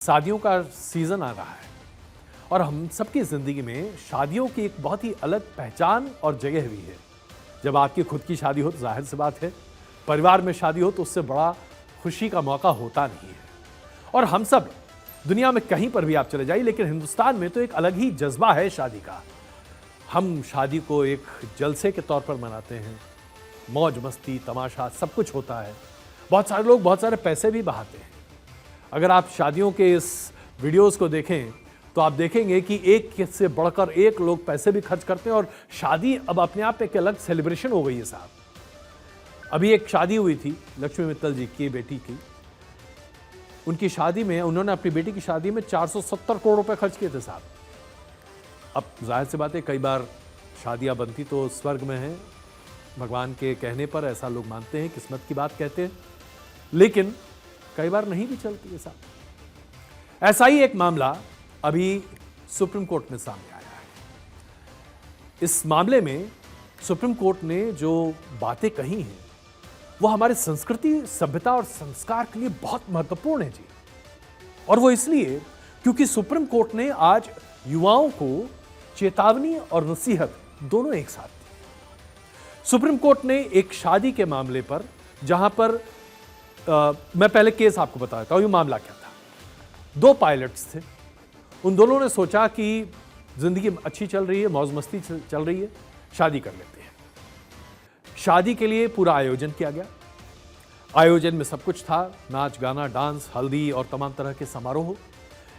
शादियों का सीजन आ रहा है और हम सबकी जिंदगी में शादियों की एक बहुत ही अलग पहचान और जगह भी है। जब आपकी खुद की शादी हो तो जाहिर सी बात है, परिवार में शादी हो तो उससे बड़ा खुशी का मौका होता नहीं है। और हम सब दुनिया में कहीं पर भी आप चले जाइए, लेकिन हिंदुस्तान में तो एक अलग ही जज्बा है शादी का। हम शादी को एक जलसे के तौर पर मनाते हैं, मौज मस्ती तमाशा सब कुछ होता है। बहुत सारे लोग बहुत सारे पैसे भी बहाते हैं। अगर आप शादियों के इस वीडियोस को देखें तो आप देखेंगे कि एक से बढ़कर एक लोग पैसे भी खर्च करते हैं और शादी अब अपने आप एक अलग सेलिब्रेशन हो गई है साहब। अभी एक शादी हुई थी लक्ष्मी मित्तल जी की बेटी की। उनकी शादी में उन्होंने अपनी बेटी की शादी में 470 करोड़ रुपए खर्च किए थे साहब। अब जाहिर सी बात है, कई बार शादियां बनती तो स्वर्ग में हैं, भगवान के कहने पर ऐसा लोग मानते हैं, किस्मत की बात कहते हैं, लेकिन कई बार नहीं भी चलती है साहब। ऐसा ही एक मामला अभी सुप्रीम कोर्ट में सामने आया है। इस मामले में सुप्रीम कोर्ट ने जो बातें कही हैं वो हमारे संस्कृति, सभ्यता और संस्कार के लिए बहुत महत्वपूर्ण है जी। और वो इसलिए क्योंकि सुप्रीम कोर्ट ने आज युवाओं को चेतावनी और नसीहत दोनों एक साथ दी। सुप्रीम कोर्ट ने एक शादी के मामले पर, जहां पर मैं पहले केस आपको बता देता हूं, ये मामला क्या था। दो पायलट्स थे, उन दोनों ने सोचा कि जिंदगी अच्छी चल रही है, मौज मस्ती चल रही है, शादी कर लेते हैं। शादी के लिए पूरा आयोजन किया गया। आयोजन में सब कुछ था, नाच गाना डांस हल्दी और तमाम तरह के समारोह।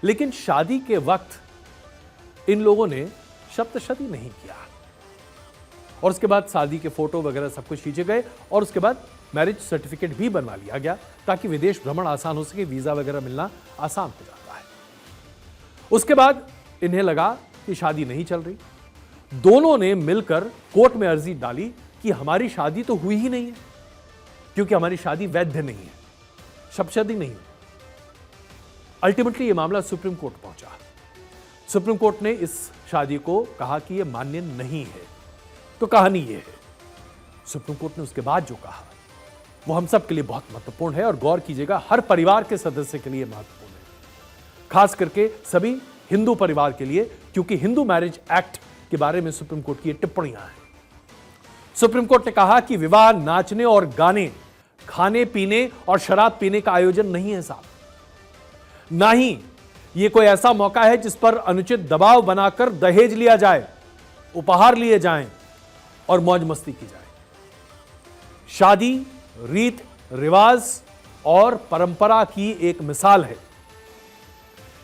लेकिन शादी के वक्त इन लोगों ने सप्तशती नहीं किया और उसके बाद शादी के फोटो वगैरह सब कुछ खींचे गए और उसके बाद मैरिज सर्टिफिकेट भी बनवा लिया गया ताकि विदेश भ्रमण आसान हो सके, वीजा वगैरह मिलना आसान हो जाता है। उसके बाद इन्हें लगा कि शादी नहीं चल रही। दोनों ने मिलकर कोर्ट में अर्जी डाली कि हमारी शादी तो हुई ही नहीं है, क्योंकि हमारी शादी वैध नहीं है, सप्तशती नहीं है। अल्टीमेटली यह मामला सुप्रीम कोर्ट पहुंचा। सुप्रीम कोर्ट ने इस शादी को कहा कि यह मान्य नहीं है। तो कहानी यह है, सुप्रीम कोर्ट ने उसके बाद जो कहा वो हम सब के लिए बहुत महत्वपूर्ण है और गौर कीजिएगा, हर परिवार के सदस्य के लिए महत्वपूर्ण है, खास करके सभी हिंदू परिवार के लिए, क्योंकि हिंदू मैरिज एक्ट के बारे में सुप्रीम कोर्ट की टिप्पणियां हैं। सुप्रीम कोर्ट ने कहा कि विवाह नाचने और गाने, खाने पीने और शराब पीने का आयोजन नहीं है साहब। ना ही यह कोई ऐसा मौका है जिस पर अनुचित दबाव बनाकर दहेज लिया जाए, उपहार लिए जाएं और मौज मस्ती की जाए। शादी रीत रिवाज और परंपरा की एक मिसाल है।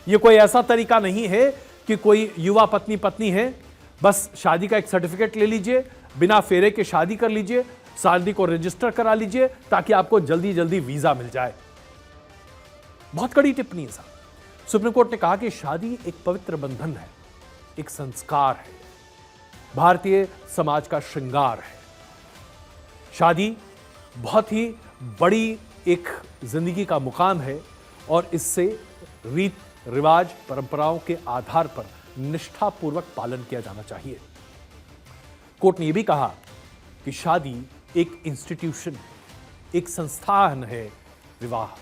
यह कोई ऐसा तरीका नहीं है कि कोई युवा पत्नी है, बस शादी का एक सर्टिफिकेट ले लीजिए, बिना फेरे के शादी कर लीजिए, शादी को रजिस्टर करा लीजिए ताकि आपको जल्दी जल्दी वीजा मिल जाए। बहुत कड़ी टिप्पणी है साहब। सुप्रीम कोर्ट ने कहा कि शादी एक पवित्र बंधन है, एक संस्कार है, भारतीय समाज का श्रृंगार है। शादी बहुत ही बड़ी एक जिंदगी का मुकाम है और इससे रीत रिवाज परंपराओं के आधार पर निष्ठापूर्वक पालन किया जाना चाहिए। कोर्ट ने यह भी कहा कि शादी एक इंस्टीट्यूशन है, एक संस्थान है विवाह,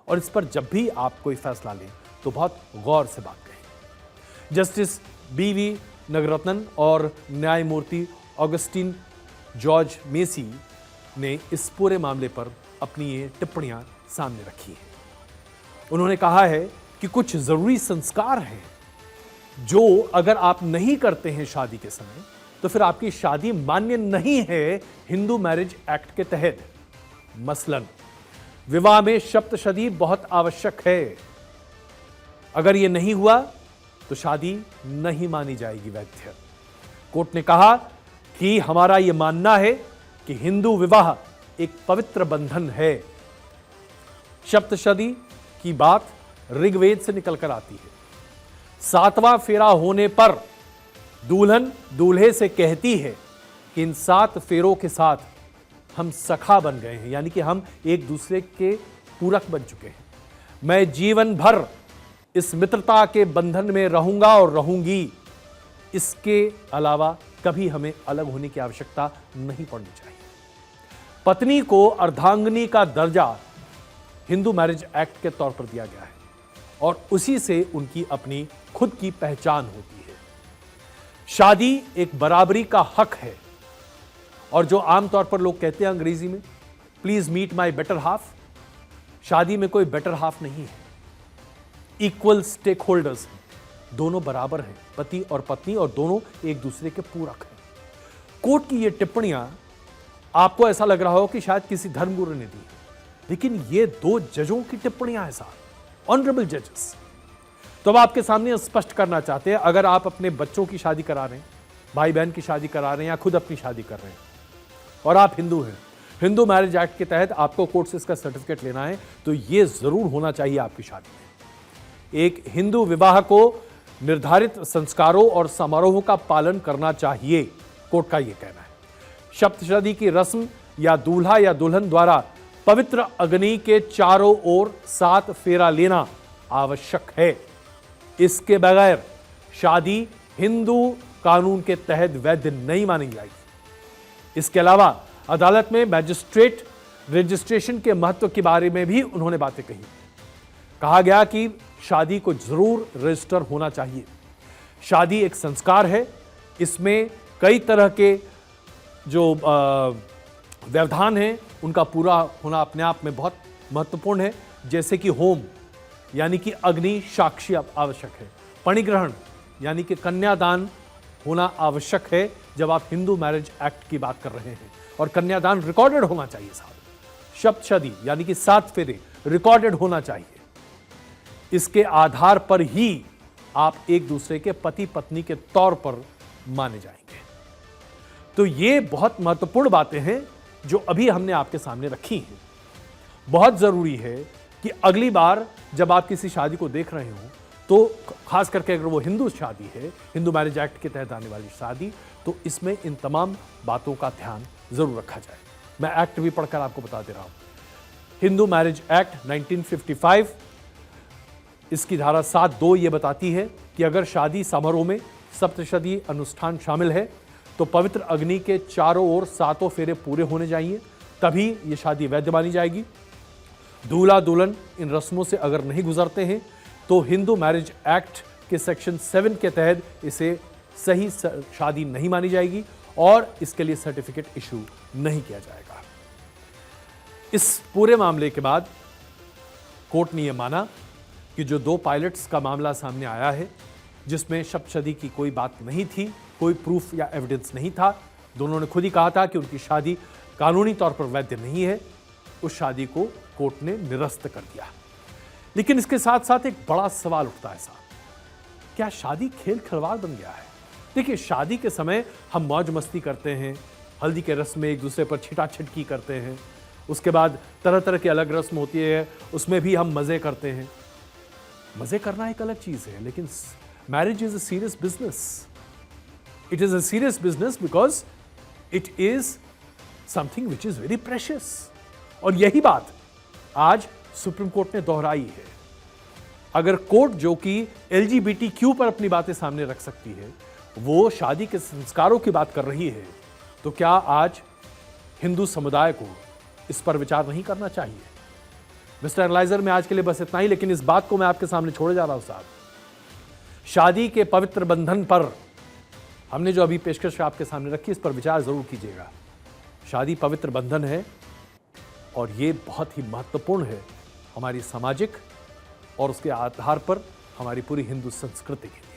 और इस पर जब भी आप कोई फैसला लें तो बहुत गौर से बात करें। जस्टिस BV नगरत्नन और न्यायमूर्ति ऑगस्टिन जॉर्ज मेसी ने इस पूरे मामले पर अपनी ये टिप्पणियां सामने रखी हैं। उन्होंने कहा है कि कुछ जरूरी संस्कार हैं जो अगर आप नहीं करते हैं शादी के समय तो फिर आपकी शादी मान्य नहीं है हिंदू मैरिज एक्ट के तहत। मसलन विवाह में सप्तशती बहुत आवश्यक है। अगर यह नहीं हुआ तो शादी नहीं मानी जाएगी वैध। कोर्ट ने कहा कि हमारा यह मानना है कि हिंदू विवाह एक पवित्र बंधन है। सप्तशती की बात ऋग्वेद से निकलकर आती है। 7वां फेरा होने पर दुल्हन दूल्हे से कहती है कि इन 7 फेरों के साथ हम सखा बन गए हैं, यानी कि हम एक दूसरे के पूरक बन चुके हैं। मैं जीवन भर इस मित्रता के बंधन में रहूंगा और रहूंगी। इसके अलावा कभी हमें अलग होने की आवश्यकता नहीं पड़नी चाहिए। पत्नी को अर्धांगिनी का दर्जा हिंदू मैरिज एक्ट के तौर पर दिया गया है। और उसी से उनकी अपनी खुद की पहचान होती है। शादी एक बराबरी का हक है और जो आमतौर पर लोग कहते हैं अंग्रेजी में, please meet my better half, शादी में कोई बेटर हाफ नहीं है। इक्वल स्टेक होल्डर्स हैं, दोनों बराबर हैं, पति और पत्नी, और दोनों एक दूसरे के पूरक हैं। कोर्ट की ये टिप्पणियां आपको ऐसा लग रहा हो कि शायद किसी धर्मगुरु ने दी, लेकिन ये दो जजों की टिप्पणियां हैं साहब, ऑनरेबल जजेस। तो अब आपके सामने स्पष्ट करना चाहते हैं, अगर आप अपने बच्चों की शादी करा रहे हैं, भाई बहन की शादी करा रहे हैं, या खुद अपनी शादी कर रहे हैं, और आप हिंदू हैं, हिंदू मैरिज एक्ट के तहत आपको कोर्ट से इसका सर्टिफिकेट लेना है, तो यह जरूर होना चाहिए आपकी शादी में। एक हिंदू विवाह को निर्धारित संस्कारों और समारोहों का पालन करना चाहिए, कोर्ट का यह कहना है। सप्तशती की रस्म या दूल्हा या दुल्हन द्वारा पवित्र अग्नि के चारों ओर 7 फेरा लेना आवश्यक है। इसके बगैर शादी हिंदू कानून के तहत वैध नहीं मानी जाएगी। इसके अलावा अदालत में मैजिस्ट्रेट रजिस्ट्रेशन के महत्व के बारे में भी उन्होंने बातें कही। कहा गया कि शादी को जरूर रजिस्टर होना चाहिए। शादी एक संस्कार है, इसमें कई तरह के जो व्यवधान हैं उनका पूरा होना अपने आप में बहुत महत्वपूर्ण है, जैसे कि होम यानी कि अग्नि साक्षी आवश्यक है, पणिग्रहण यानी कि कन्यादान होना आवश्यक है जब आप हिंदू मैरिज एक्ट की बात कर रहे हैं, और कन्यादान रिकॉर्डेड होना चाहिए साहब। सप्तशती यानी कि 7 फेरे रिकॉर्डेड होना चाहिए। इसके आधार पर ही आप एक दूसरे के पति पत्नी के तौर पर माने जाएंगे। तो ये बहुत महत्वपूर्ण बातें हैं जो अभी हमने आपके सामने रखी हैं। बहुत जरूरी है कि अगली बार जब आप किसी शादी को देख रहे हो, तो खास करके अगर वो हिंदू शादी है, हिंदू मैरिज एक्ट के तहत आने वाली शादी, तो इसमें इन तमाम बातों का ध्यान जरूर रखा जाए। मैं एक्ट भी पढ़कर आपको बता दे रहा हूं। हिंदू मैरिज एक्ट 1955, इसकी धारा 7(2) ये बताती है कि अगर शादी समारोह में सप्तशती अनुष्ठान शामिल है तो पवित्र अग्नि के चारों ओर 7 फेरे पूरे होने चाहिए, तभी ये शादी वैध मानी जाएगी। दूल्हा दुल्हन इन रस्मों से अगर नहीं गुजरते हैं तो हिंदू मैरिज एक्ट के सेक्शन 7 के तहत इसे सही शादी नहीं मानी जाएगी और इसके लिए सर्टिफिकेट इशू नहीं किया जाएगा। इस पूरे मामले के बाद कोर्ट ने यह माना कि जो 2 पायलट्स का मामला सामने आया है, जिसमें सप्तशती की कोई बात नहीं थी, कोई प्रूफ या एविडेंस नहीं था, दोनों ने खुद ही कहा था कि उनकी शादी कानूनी तौर पर वैध नहीं है, उस शादी को कोर्ट ने निरस्त कर दिया। लेकिन इसके साथ साथ एक बड़ा सवाल उठता है साहब, क्या शादी खेल खिलवाड़ बन गया है? देखिए, शादी के समय हम मौज मस्ती करते हैं, हल्दी के रस्म में एक दूसरे पर छिटा छिटकी करते हैं, उसके बाद तरह तरह की अलग रस्म होती है, उसमें भी हम मजे करते हैं। मजे करना एक अलग चीज है, लेकिन marriage is a serious business. It is a serious business because it is something which is very precious. और यही बात आज सुप्रीम कोर्ट ने दोहराई है। अगर कोर्ट, जो कि LGBTQ पर अपनी बातें सामने रख सकती है, वो शादी के संस्कारों की बात कर रही है, तो क्या आज हिंदू समुदाय को इस पर विचार नहीं करना चाहिए? मिस्टर एनालाइजर में आज के लिए बस इतना ही, लेकिन इस बात को मैं आपके सामने छोड़े जा रहा हूं साहब। शादी के पवित्र बंधन पर हमने जो अभी पेशकश आपके सामने रखी, इस पर विचार जरूर कीजिएगा। शादी पवित्र बंधन है और ये बहुत ही महत्वपूर्ण है हमारी सामाजिक और उसके आधार पर हमारी पूरी हिंदू संस्कृति के लिए।